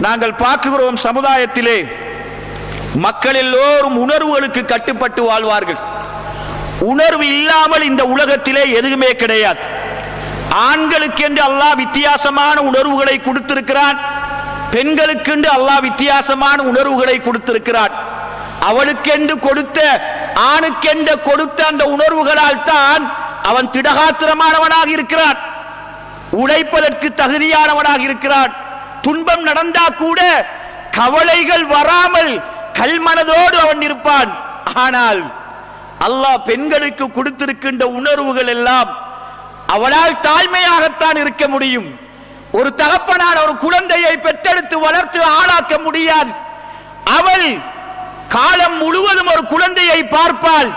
நாங்கள் பார்க்கிறோம், சமுதாயத்திலே மக்கள் எல்லோரும் உணர்வுகளுக்கு கட்டுப்பட்டு வாழ்வார்கள். உணர்வு இல்லாமல் இந்த உலகத்திலே எதுவுமே கிடையாது. ஆண்களுக்கு என்று அல்லாஹ் வித்தியாசமான உணர்வுகளை கொடுத்திருக்கிறான், பெண்களுக்கு என்று அல்லாஹ் வித்தியாசமான உணர்வுகளை கொடுத்திருக்கிறான். அவளுக்கென்று கொடுத்த, ஆணுக்கென்று கொடுத்த அந்த உணர்வுகளால் தான் அவன் திடகாத்திரமானவனாக இருக்கிறான், உழைப்பதற்கு தகுதியானவனாக இருக்கிறான். துன்பம் நடந்தா கூட கவலைகள் வராமல் கல்மனதோடு அவன் இருப்பான். ஆனால் அல்லாஹ் பெண்களுக்கு கொடுத்திருக்கின்ற உணர்வுகள் எல்லாம் அவளால் தாழ்மையாகத்தான் இருக்க முடியும். ஒரு தகப்பனான ஒரு குழந்தையை பெற்றெடுத்து வளர்த்து ஆளாக்க முடியாது. அவள் காலம் முழுவதும் ஒரு குழந்தையை பார்ப்பாள்.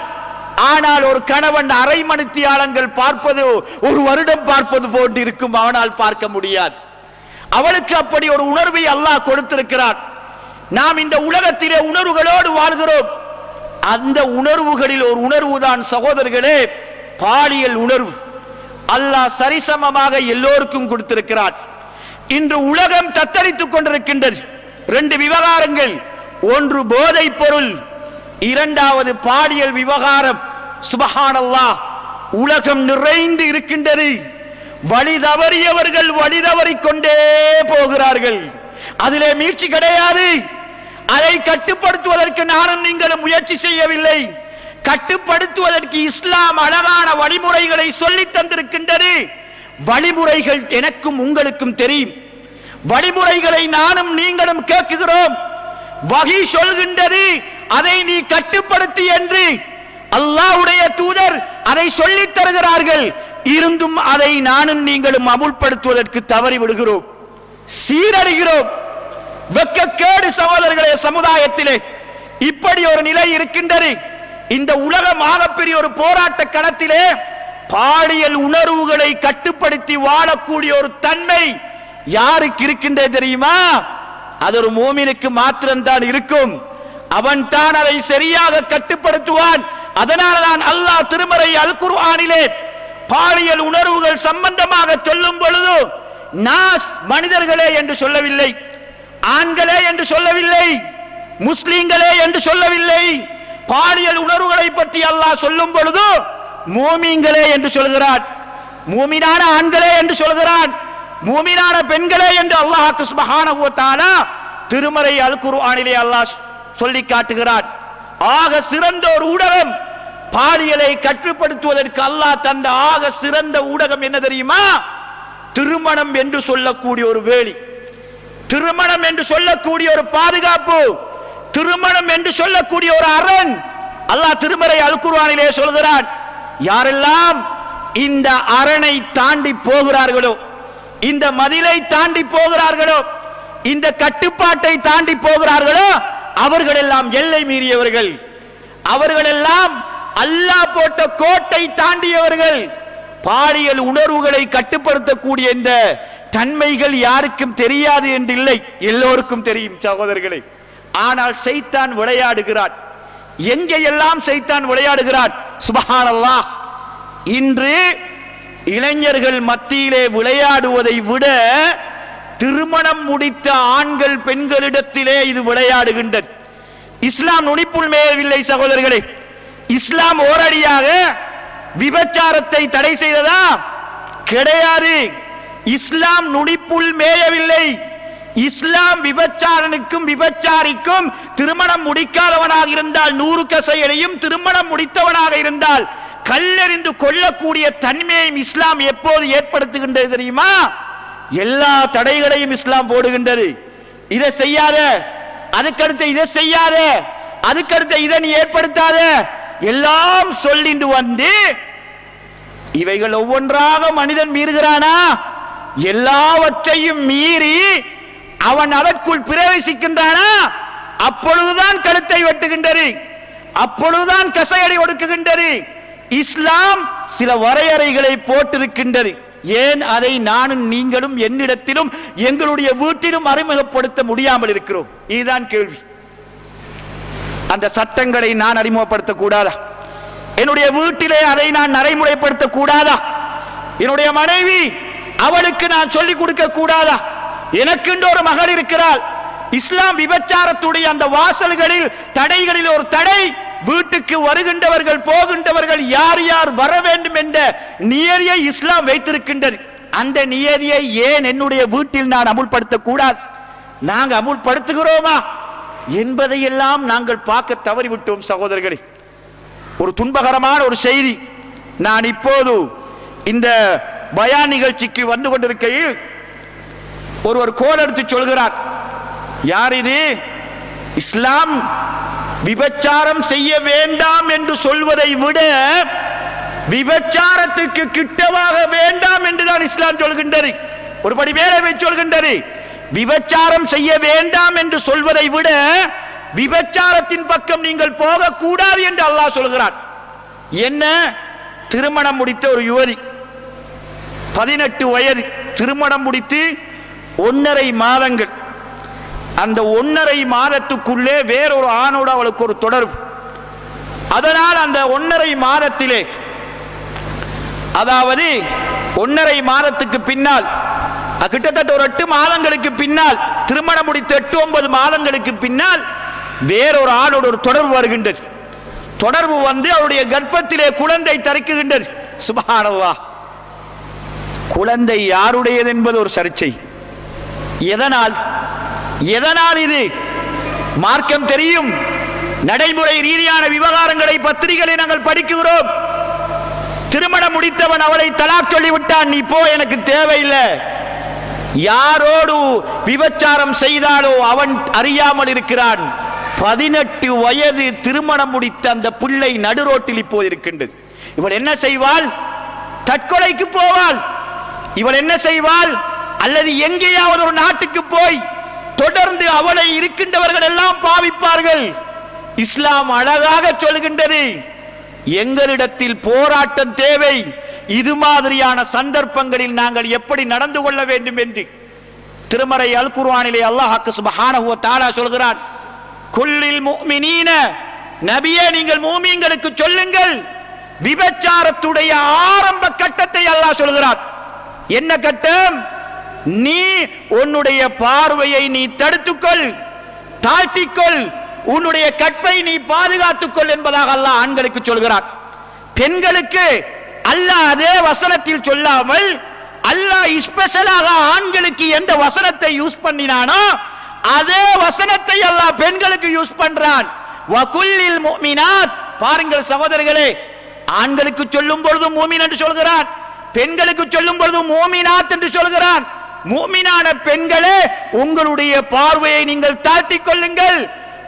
ஆனால் ஒரு கணவன் அரை மணித்தியாலங்கள் பார்ப்பது ஒரு வருடம் பார்ப்பது போன்று இருக்கும், அவனால் பார்க்க முடியாது. அவளுக்கு அப்படி ஒரு உணர்வை அல்லாஹ் கொடுத்திருக்கிறான். நாம் இந்த உலகத்திலே உணர்வுகளோடு வாழ்கிறோம். அந்த உணர்வுகளில் ஒரு உணர்வு தான் சகோதரர்களே பாலியல் உணர்வு. அல்லாஹ் சரிசமமாக எல்லோருக்கும் கொடுத்திருக்கிறான். இன்று உலகம் தத்தளித்துக் கொண்டிருக்கின்றது. 2 விவகாரங்கள், ஒன்று போதை பொருள், இரண்டாவது பாலியல் விவகாரம். சுப்ஹானல்லாஹ், உலகம் நிறைந்து இருக்கின்றது. வழி தவறியவர்கள் வழி தவறிக் கொண்டே போகிறார்கள். அதிலே மீட்சி கிடையாது. அதை கட்டுப்படுத்துவதற்கு நானும் நீங்களும் முயற்சி செய்யவில்லை. கட்டுப்படுத்துவதற்கு இஸ்லாம் அழகான வழிமுறைகளை சொல்லி தந்திருக்கின்றது. வழிமுறைகள் எனக்கும் உங்களுக்கும் தெரியும். வழிமுறைகளை நானும் நீங்களும் கேட்கிறோம். வஹி சொல்கின்றது, அதை நீ கட்டுப்படுத்தி என்று. அல்லாஹ்வுடைய தூதர் அதை சொல்லித் தருகிறார்கள். இருந்தும் அதை நானும் நீங்களும் அமுல்படுத்துவதற்கு தவறி விடுகிறோம், சீரழிகிறோம். வெட்கக்கேடு சகோதரர்களே. சமுதாயத்திலே இப்படி ஒரு நிலை இருக்கின்றது. இந்த உலகமாக பெரிய ஒரு போராட்ட களத்திலே பாலியல் உணர்வுகளை கட்டுப்படுத்தி வாழக்கூடிய ஒரு தன்மை யாருக்கு இருக்கின்றது தெரியுமா? அது ஒரு மூமினுக்கு மாத்திரம்தான் இருக்கும். அவன் தான் அதை சரியாக கட்டுப்படுத்துவான். அதனால்தான் அல்லாஹ் திருமறை அல் குர்ஆனிலே பாலியல் உணர்வுகள் சம்பந்தமாக சொல்லும் பொழுது நாஸ் மனிதர்களே என்று சொல்லவில்லை, ஆண்களே என்று சொல்லவில்லை, முஸ்லிம்களே என்று சொல்லவில்லை. பாலியல் உணர்வுகளை பற்றி அல்லாஹ் சொல்லும் பொழுது மூமின்களே என்று சொல்கிறான், மூமினான ஆண்களே என்று சொல்கிறான், மூமினான பெண்களே என்று அல்லாஹ் சுப்ஹானஹு வ தஆலா திருமறை அல் குர்ஆனிலே அல்லாஹ் சொல்லி காட்டுகிறான். ஆக சிறந்த ஒரு ஊடகம் பாலியலை கட்டுப்படுத்துவதற்கு அல்லாஹ் தந்த ஆக சிறந்த ஊடகம் என்ன தெரியுமா? திருமணம் என்று சொல்லக்கூடிய ஒரு வேலி, திருமணம் என்று சொல்லக்கூடிய ஒரு பாதுகாப்பு, திருமணம் என்று சொல்லக்கூடிய ஒரு அரண். அல்லாஹ் திருமறை அல் குர்ஆனிலே சொல்கிறான், யாரெல்லாம் இந்த அரணை தாண்டி போகிறார்களோ, இந்த மதிலை தாண்டி போகிறார்களோ, இந்த கட்டுப்பாட்டை தாண்டி போகிறார்களோ, அவர்கள் எல்லாம் எல்லை மீறியவர்கள், அவர்கள் எல்லாம் அல்லாஹ் போட்ட கோட்டை தாண்டியவர்கள். பாலியல் உணர்வுகளை கட்டுப்படுத்தக்கூடிய இந்த தன்மைகள் யாருக்கும் தெரியாது என்று இல்லை, எல்லோருக்கும் தெரியும் சகோதரர்களே. ஆனால் சைத்தான் விளையாடுகிறான். எங்கெல்லாம் சைத்தான் விளையாடுகிறான்? சுப்ஹானல்லாஹ். இன்று இளைஞர்கள் மத்தியிலே விளையாடுவதை விட திருமணம் முடித்த ஆண்கள் பெண்களிடத்திலே இது விளையாடுகின்றது. இஸ்லாம் நுனிப்புள் மேயவில்லை சகோதரர்களே. இஸ்லாம் ஓரடியாக விபச்சாரத்தை தடை செய்ததா? கிடையாது. இஸ்லாம் நுனிப்புள் மேயவில்லை. இஸ்லாம் விபச்சாரனுக்கும் விபச்சாரிக்கும் திருமணம் முடிக்காதவனாக இருந்தால் 100 கசையடையும், திருமணம் முடித்தவனாக இருந்தால் கல்லெறிந்து கொள்ளக்கூடிய தன்மையையும் இஸ்லாம் எப்போது ஏற்படுத்துகின்றது தெரியுமா? எல்லா தடைகளையும் இஸ்லாம் போடுகின்றது. இதை செய்யாத, அதுக்கடுத்து இதை செய்யாத, அதுக்கடுத்து இதை நீ ஏற்படுத்தாத, எல்லாம் சொல்லிட்டு வந்து இவைகள் ஒவ்வொன்றாக மனிதன் மீறுகிறானா? எல்லாவற்றையும் மீறி அவன் அதற்குள் பிரவேசிக்கின்றானா? அப்பொழுதுதான் கழுத்தை வெட்டுகின்றது, அப்பொழுதுதான் கசையடி ஒடுக்குகின்றது. இஸ்லாம் சில வரையறைகளை போட்டிருக்கின்றது. ஏன் அதை நானும் நீங்களும் என்னிடத்திலும் எங்களுடைய வீட்டிலும் அறிமுகப்படுத்த முடியாமல் இருக்கிறோம்? இதுதான் கேள்வி. அந்த சட்டங்களை நான் அறிமுகப்படுத்த கூடாதா? என்னுடைய வீட்டிலே அதை நான் நடைமுறைப்படுத்த கூடாதா? என்னுடைய மனைவி, அவளுக்கு நான் சொல்லிக் கொடுக்க கூடாதா? எனக்கு ஒரு மகள் இருக்கிறாள், இஸ்லாம் விபச்சாரத்துடைய அந்த வாசல்களில் தடைகளில் ஒரு தடை. வீட்டுக்கு வருகின்றவர்கள் போகின்றவர்கள் யார் யார் வர வேண்டும் என்ற நியதியை இஸ்லாம் வைத்திருக்கின்றது. அந்த நியதியை ஏன் என்னுடைய வீட்டில் நான் அமுல்படுத்த கூடாது? நாங்கள் அமுல்படுத்துகிறோமா என்பதையெல்லாம் நாங்கள் பார்க்க தவறிவிட்டோம் சகோதரர்களே. ஒரு துன்பகரமான ஒரு செய்தி. நான் இப்போது இந்த பயான் நிகழ்ச்சிக்கு வந்து கொண்டிருக்கையில் ஒருவர் கோல் எடுத்து சொல்கிறார், யார் இது? இஸ்லாம் விபச்சாரம் செய்ய வேண்டாம் என்று சொல்வதை விட விபச்சாரத்துக்கு கிட்டவாக வேண்டாம் என்றுதான் இஸ்லாம் சொல்கின்றது. ஒரு படி மேலே சொல்கின்றது. விபச்சாரம் செய்ய வேண்டாம் என்று சொல்வதை விட விபச்சாரத்தின் பக்கம் நீங்கள் போகக்கூடாது என்று அல்லாஹ் சொல்கிறார். என்ன? திருமணம் முடித்த ஒரு யுவதி, 18 வயது, திருமணம் முடித்து 1.5 மாதங்கள். அந்த 1.5 மாதத்துக்குள்ளே வேறொரு ஆணோடு அவளுக்கு ஒரு தொடர்பு. அதனால் அந்த 1.5 மாதத்திலே, அதாவது 1.5 மாதத்துக்கு பின்னால், கிட்டத்தட்ட ஒரு 8 மாதங்களுக்கு பின்னால், திருமணம் முடித்த 8-9 மாதங்களுக்கு பின்னால் வேறொரு ஆணோடு ஒரு தொடர்பு வருகின்றது. தொடர்பு வந்து அவருடைய கர்ப்பத்திலே குழந்தை தரிக்குகின்றது. சுப்ஹானல்லாஹ். குழந்தை யாருடையது என்பது ஒரு சர்ச்சை. எதனால் இது? மார்க்கம் தெரியும், நடைமுறை ரீதியான விவகாரங்களை பத்திரிகைகளை நாங்கள் படிக்கிறோம். திருமணம் முடித்தவன் அவளை தலாக் சொல்லிவிட்டான், நீ போ, எனக்கு தேவையில்லை. யாரோடு விபச்சாரம் செய்தாலோ அவன் அறியாமல் இருக்கிறான். 18 வயது திருமணம் முடித்த அந்த பிள்ளை நடுரோட்டில் இப்போது இருக்கின்றது. இவள் என்ன செய்வாள்? தற்கொலைக்கு போவாள். இவள் என்ன செய்வாள்? அல்லது எங்கேயாவது ஒரு நாட்டுக்கு போய் தொடர்ந்து அவளை இருக்கின்றவர்கள் எல்லாம் பாவிப்பார்கள். இஸ்லாம் அழகாக சொல்கின்றது, எங்களிடத்தில் போராட்டம் தேவை. இது மாதிரியான சந்தர்ப்பங்களில் நாங்கள் எப்படி நடந்து கொள்ள வேண்டும் என்று திருமறை அல் குர்ஆனிலே அல்லாஹ் சுப்ஹானஹு வ தஆலா சொல்கிறார். குல்லில் முஃமினீன, நபியே நீங்கள் மூமின்களுக்கு சொல்லுங்கள். விபச்சாரத்துடைய ஆரம்ப கட்டத்தை அல்லாஹ் சொல்கிறார். என்ன கட்டம்? நீ உன்னுடைய பார்வையை நீ தடுத்துக்கொள், தாழ்த்திக்கொள், உன்னுடைய கற்பை நீ பாதுகாத்துக்கொள் என்பதாக அல்லாஹ் ஆண்களுக்கு சொல்கிறார். பெண்களுக்கு அல்லாஹ் அதே வசனத்தில் சொல்லாமல் அல்லாஹ் ஸ்பெஷலாக ஆண்களுக்கு எந்த வசனத்தை யூஸ் பண்ணினானோ அதே வசனத்தை அல்லாஹ் பெண்களுக்கு யூஸ் பண்றான். வகுல்லில் முஃமினாத். பாருங்கள் சகோதரர்களே, ஆண்களுக்கு சொல்லும் பொழுது மூமின் என்று சொல்கிறான், பெண்களுக்கு சொல்லும் பொழுது மூமினாத் என்று சொல்கிறான். மூமினான பெண்களே, உங்களுடைய பார்வையை நீங்கள் தாழ்த்திக் கொள்ளுங்கள்,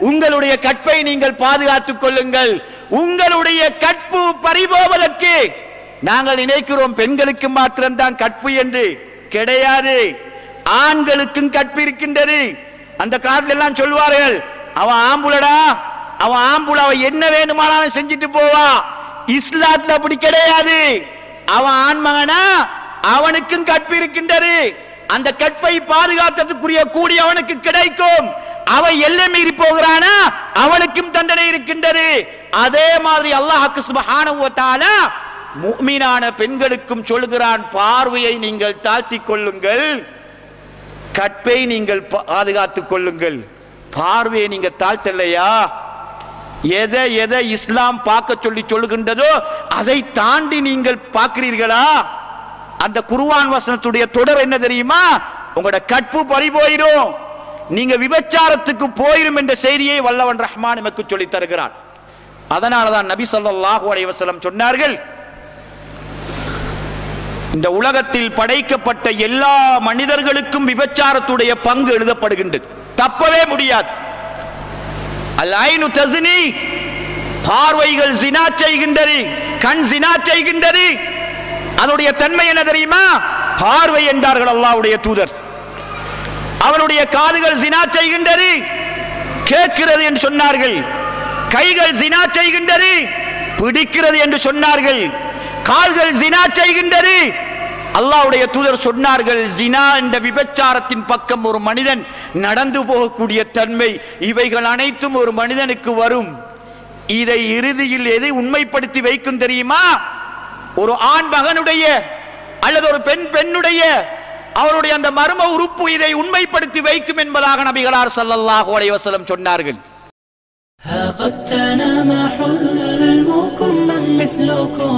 உங்களுடைய கற்பை நீங்கள் பாதுகாத்துக் கொள்ளுங்கள். உங்களுடைய கற்பு பறிபோவதற்கு நாங்கள் நினைக்கிறோம் பெண்களுக்கு மாத்திரம்தான் கற்பு என்று. கிடையாது, ஆண்களுக்கும் கற்பு இருக்கின்றது. அந்த காலத்துல எல்லாம் சொல்வார்கள், அவன் ஆம்புலடா, அவன் ஆம்புல, அவன் என்ன வேணுமானாலும் செஞ்சுட்டு போவா. இஸ்லாத்துல அப்படி கிடையாது. அவன் ஆண்மகனா, அவனுக்கும் கற்பு இருக்கின்றது. அந்த கற்பை பாதுகாத்ததுக்குரிய கூடி அவனுக்கு கிடைக்கும். அவன் எல்லை மீறி போகிறானா அவனுக்கும் தண்டனை இருக்கின்றது. அதே மாதிரி அல்லாஹ் சுப்ஹானஹு வ தஆலா முஃமினான பெண்களுக்கும் சொல்கிறான், பார்வையை நீங்கள் தாழ்த்திக் கொள்ளுங்கள், கற்பை நீங்கள் பாதுகாத்துக் கொள்ளுங்கள். பார்வையை நீங்க தாழ்த்தலையா? எதை இஸ்லாம் பார்க்க சொல்லி சொல்லுகின்றதோ அதை தாண்டி நீங்கள் பார்க்கிறீர்களா? அந்த குர்ஆன் வசனத்துடைய தொடர் என்ன தெரியுமா? உங்களோட கற்பு பறி போயிடும், நீங்க விபச்சாரத்துக்கு போயிடும் என்ற செய்தியை வல்லவன் ரஹ்மான் நமக்கு சொல்லி தருகிறான். அதனாலதான் நபி ஸல்லல்லாஹு அலைஹி வஸல்லம் சொன்னார்கள், இந்த உலகத்தில் படைக்கப்பட்ட எல்லா மனிதர்களுக்கும் விபச்சாரத்துடைய பங்கு எழுதப்படுகின்றது, தப்பவே முடியாது. அல் ஐனு தஸ்னி, பார்வைகள் ஜினா செய்கின்றது, கண் ஜினா செய்கின்றது. அதனுடைய தன்மை என்ன தெரியுமா? பார்வை என்றார்கள் அல்லாஹ்வுடைய தூதர். அவனுடைய காதுகள் ஜினா செய்கின்றது, கேட்கிறது என்று சொன்னார்கள். கைகள் ஜினா செய்கின்றது, பிடிக்கிறது என்று சொன்னார்கள். கால்கள் ஜினா செய்கின்றது. அல்லாஹ்வுடைய தூதர் சொன்னார்கள், ஜினா என்ற விபச்சாரத்தின் பக்கம் ஒரு மனிதன் நடந்து போகக்கூடிய தன்மை, இவைகள் அனைத்தும் ஒரு மனிதனுக்கு வரும். இதை இறுதியில் எது உண்மைப்படுத்தி வைக்கும் தெரியுமா? ஒரு ஆண் மகனுடைய அல்லது ஒரு பெண்ணுடைய அவருடைய அந்த மர்ம உறுப்பு இதை உண்மைப்படுத்தி வைக்கும் என்பதாக நபிகளார் ஸல்லல்லாஹு அலைஹி வஸல்லம் சொன்னார்கள். قد تنام حلمكم من مثلكم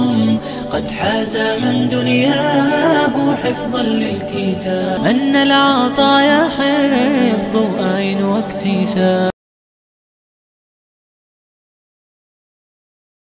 قد حاز من دنياه حفظا للكتاب أن العطايا حفظ آين واكتساب